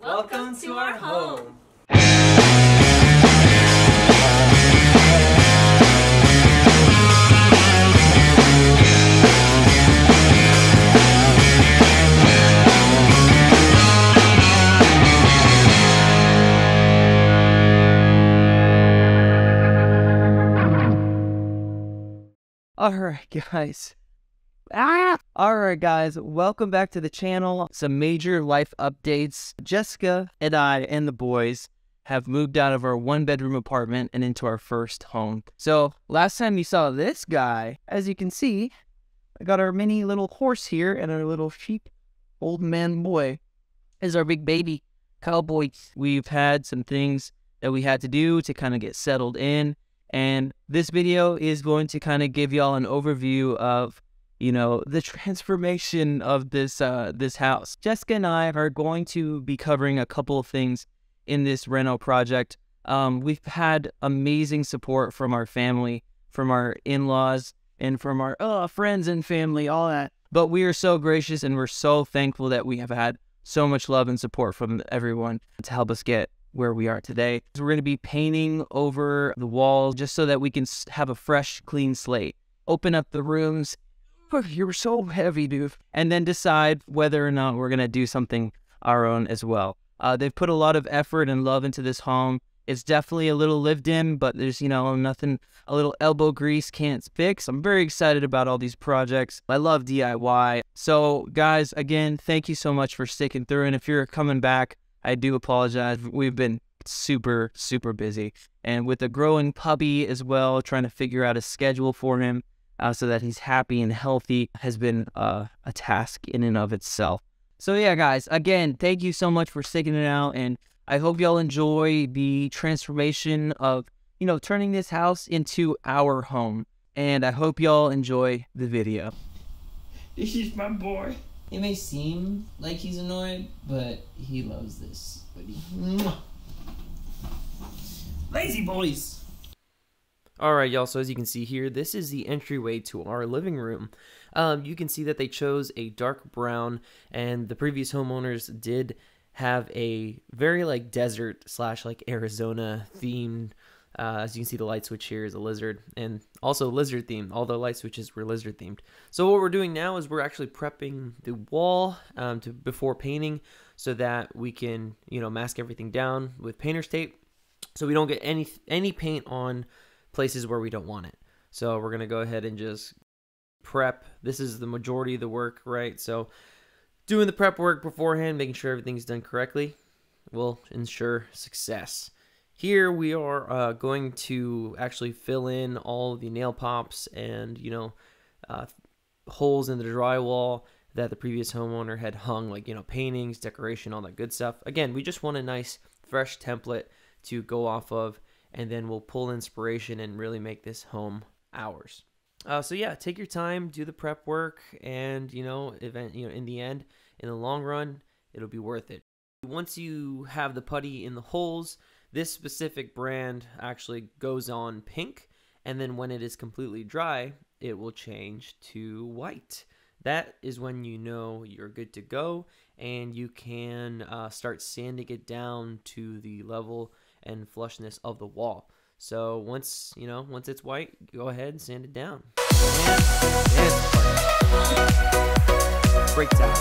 Welcome to our home. Alright guys, welcome back to the channel. Some major life updates. Jessica and I and the boys have moved out of our 1-bedroom apartment and into our first home. So last time you saw this guy, as you can see, I got our mini little horse here and our little sheep. Old man boy is our big baby cowboy. We've had some things that we had to do to kind of get settled in. And this video is going to kind of give y'all an overview of, you know, the transformation of this house. Jessica and I are going to be covering a couple of things in this reno project. We've had amazing support from our family, from our in-laws, and from our friends and family, all that. But we are so gracious and we're so thankful that we have had so much love and support from everyone to help us get where we are today. So we're going to be painting over the walls just so that we can have a fresh, clean slate. Open up the rooms. You're so heavy, dude. And then decide whether or not we're going to do something our own as well. They've put a lot of effort and love into this home. It's definitely a little lived in, but there's, you know, nothing a little elbow grease can't fix. I'm very excited about all these projects. I love DIY. So guys, again, thank you so much for sticking through. And if you're coming back, I do apologize. We've been super, super busy. And with a growing puppy as well, trying to figure out a schedule for him so that he's happy and healthy has been a task in and of itself. So yeah, guys, again, thank you so much for sticking it out. And I hope y'all enjoy the transformation of, you know, turning this house into our home. And I hope y'all enjoy the video. This is my boy. It may seem like he's annoyed, but he loves this. Lazy boys. Alright y'all, so as you can see here, this is the entryway to our living room. You can see that they chose a dark brown, and the previous homeowners did have a very like desert / like Arizona themed. As you can see, the light switch here is a lizard, and also lizard themed. All the light switches were lizard themed. So what we're doing now is we're actually prepping the wall before painting, so that we can, you know, mask everything down with painter's tape, so we don't get any paint on places where we don't want it. So we're gonna go ahead and just prep. This is the majority of the work, right? So doing the prep work beforehand, making sure everything's done correctly, will ensure success. Here we are going to actually fill in all the nail pops and, you know, holes in the drywall that the previous homeowner had hung, like, you know, paintings, decoration, all that good stuff. Again, we just want a nice fresh template to go off of, and then we'll pull inspiration and really make this home ours. So yeah, take your time, do the prep work, and, you know, in the end, in the long run, it'll be worth it. Once you have the putty in the holes, this specific brand actually goes on pink, and then when it is completely dry, it will change to white. That is when you know you're good to go, and you can start sanding it down to the level and flushness of the wall. So once it's white, go ahead and sand it down. And break time.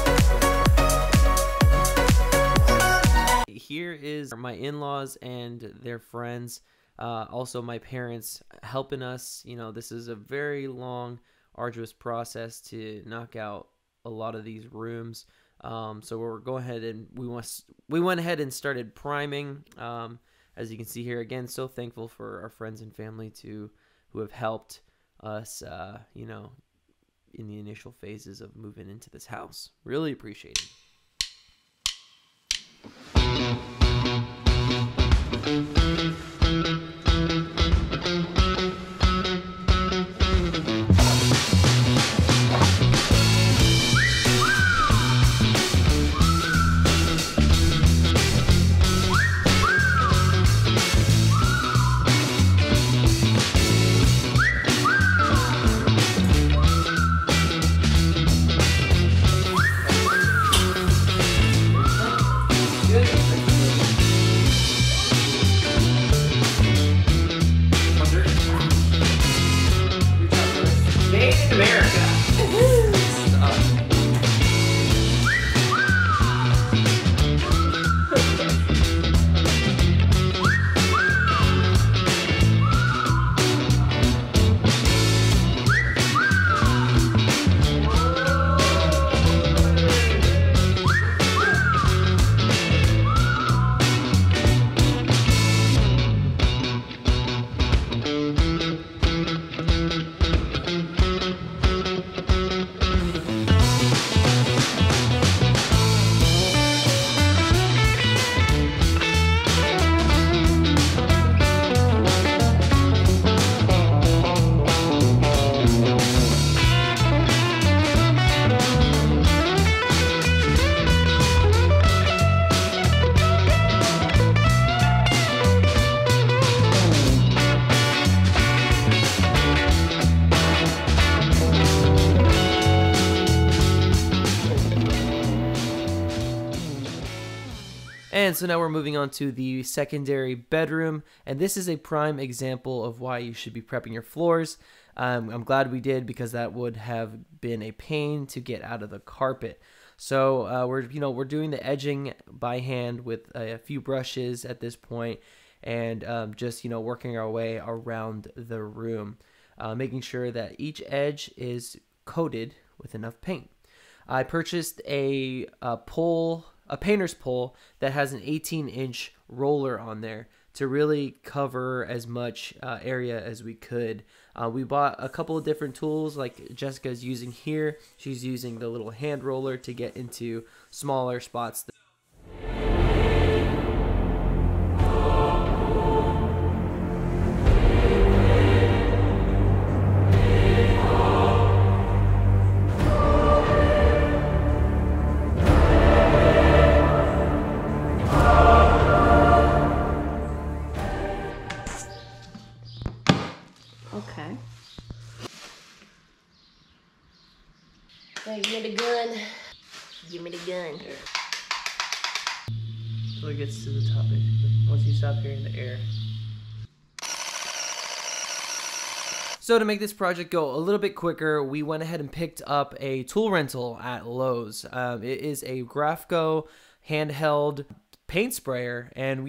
Here is my in-laws and their friends, also my parents helping us. You know, this is a very long, arduous process to knock out a lot of these rooms. So we're going ahead and we went ahead and started priming. As you can see here, again, so thankful for our friends and family who have helped us, you know, in the initial phases of moving into this house. Really appreciate it. And so now we're moving on to the secondary bedroom, and this is a prime example of why you should be prepping your floors. I'm glad we did, because that would have been a pain to get out of the carpet. So we're doing the edging by hand with a few brushes at this point, and just working our way around the room, making sure that each edge is coated with enough paint. I purchased a painter's pole that has an 18-inch roller on there to really cover as much area as we could. We bought a couple of different tools like Jessica's using here. She's using the little hand roller to get into smaller spots. Okay. Hey, give me the gun. Give me the gun. So it gets to the topic once you stop hearing the air. So to make this project go a little bit quicker, we went ahead and picked up a tool rental at Lowe's. It is a Grafco handheld paint sprayer, and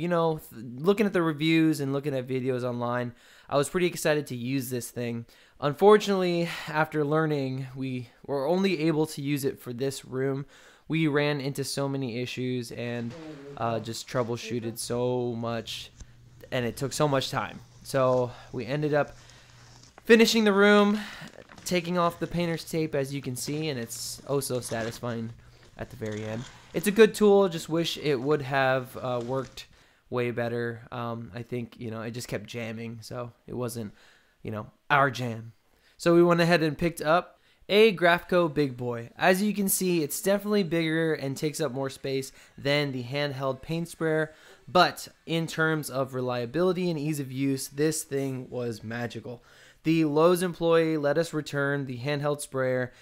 looking at the reviews and looking at videos online, I was pretty excited to use this thing. Unfortunately, after learning, we were only able to use it for this room. We ran into so many issues and just troubleshooted so much, and it took so much time. So we ended up finishing the room, taking off the painter's tape, as you can see, and it's oh so satisfying at the very end. It's a good tool, just wish it would have worked way better. I think, it just kept jamming, so it wasn't, our jam. So we went ahead and picked up a Grafco Big Boy. As you can see, it's definitely bigger and takes up more space than the handheld paint sprayer, but in terms of reliability and ease of use, this thing was magical. The Lowe's employee let us return the handheld sprayer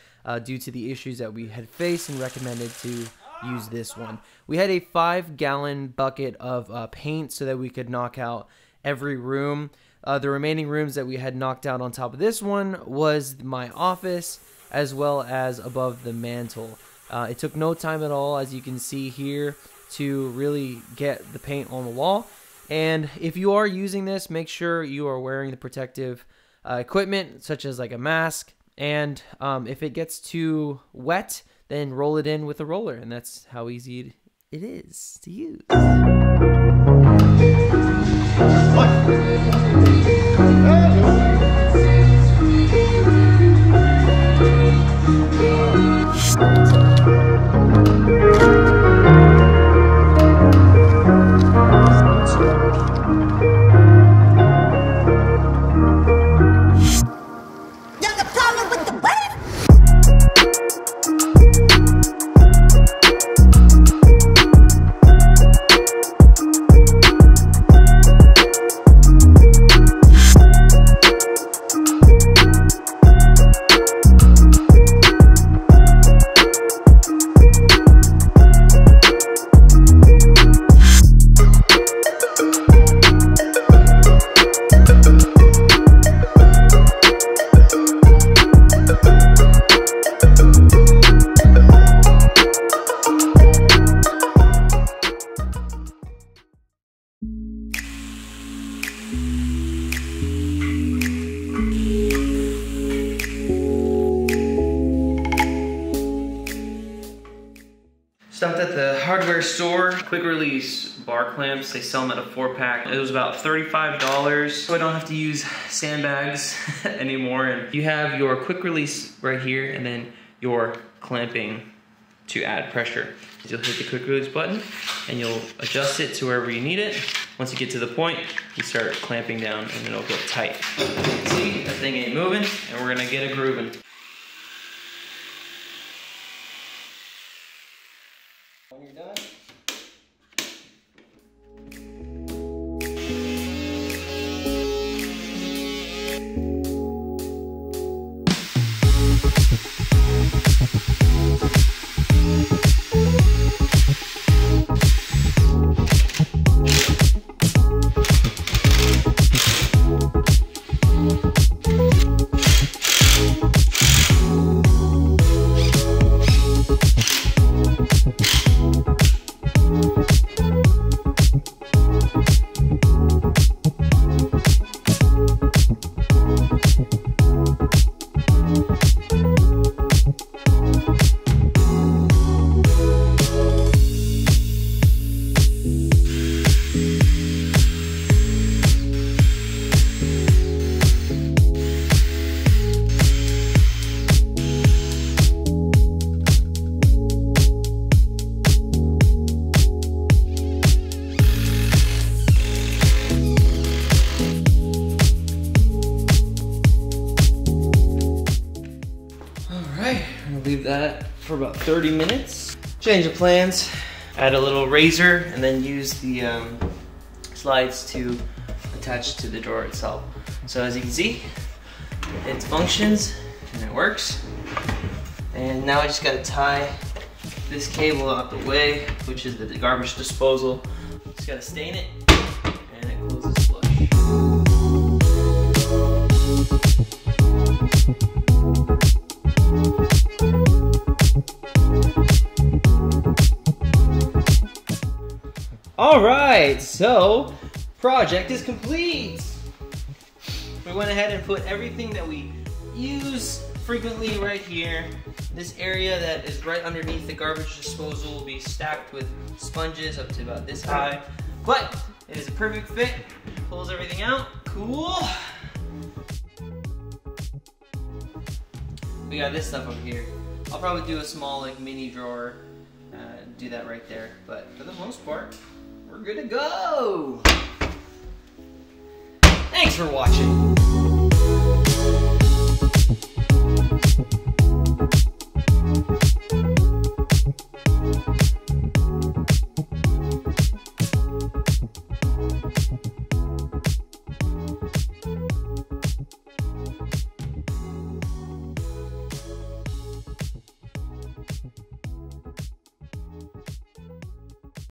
due to the issues that we had faced and recommended to use this one. We had a 5-gallon bucket of paint so that we could knock out every room. The remaining rooms that we had knocked out on top of this one was my office, as well as above the mantle. It took no time at all, as you can see here, to really get the paint on the wall. And if you are using this, make sure you are wearing the protective equipment, such as like a mask. And if it gets too wet, then roll it in with a roller, and that's how easy it is to use. Stopped at the hardware store. Quick release bar clamps. They sell them at a 4-pack. It was about $35, so I don't have to use sandbags anymore. And you have your quick release right here, and then your clamping to add pressure. You'll hit the quick release button, and you'll adjust it to wherever you need it. Once you get to the point, you start clamping down, and it'll get tight. See, that thing ain't moving, and we're gonna get it grooving. When you're done, that for about 30 minutes. Change the plans, add a little razor, and then use the slides to attach to the drawer itself. So as you can see, it functions and it works. And now I just gotta tie this cable out the way, which is the garbage disposal. Just gotta stain it, and it closes flush. All right, so project is complete. We went ahead and put everything that we use frequently right here. This area that is right underneath the garbage disposal will be stacked with sponges up to about this high, but it is a perfect fit. Pulls everything out, cool. We got this stuff up here. I'll probably do a small like mini drawer, do that right there, but for the most part, we're good to go. Thanks for watching.